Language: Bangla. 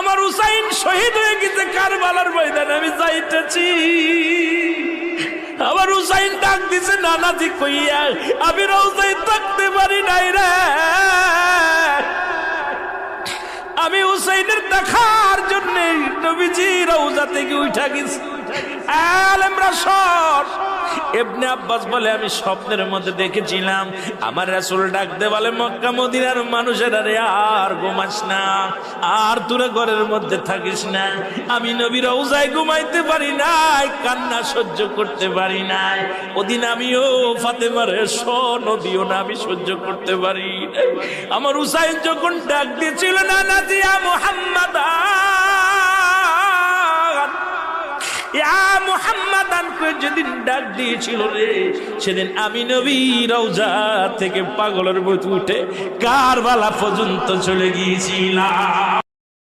আমার হুসাইন শহীদ হয়ে গেছে কারবালার ময়দানে, আমি যাইতেছি। আমার হুসাইন ডাক দিছে নানাজি কইয়া, আমি রওজায় থাকতে পারি নাই রে, আমি হুসাইনের দেখার জন্য নবীজি রওজা থেকে উঠা গেছি। আলেমরা সর। ইবনে আব্বাস বলে আমি স্বপ্নের মধ্যে দেখেছিলাম আমার রাসূল ডাকতে বলে মক্কা মদিনার মানুষেরা রে আর ঘুমাস না, আর তোরা ঘরের মধ্যে থাকিস না। আমি নবী রওজায় ঘুমাইতে পারি নাই, কান্না সহ্য করতে পারি নাই। ওদিন আমিও ফাতেমার নদীও না আমি সহ্য করতে পারি। আমার হুসাইন যখন ডাক দিয়েছিল না নাজিয়া মুহাম্মাদ মুহাম্মাদান কই যেদিন ডাক দিয়েছিল রে, সেদিন আমি নবী রওজা থেকে পাগলের মতো উঠে কারবালা পর্যন্ত চলে গিয়েছিলাম।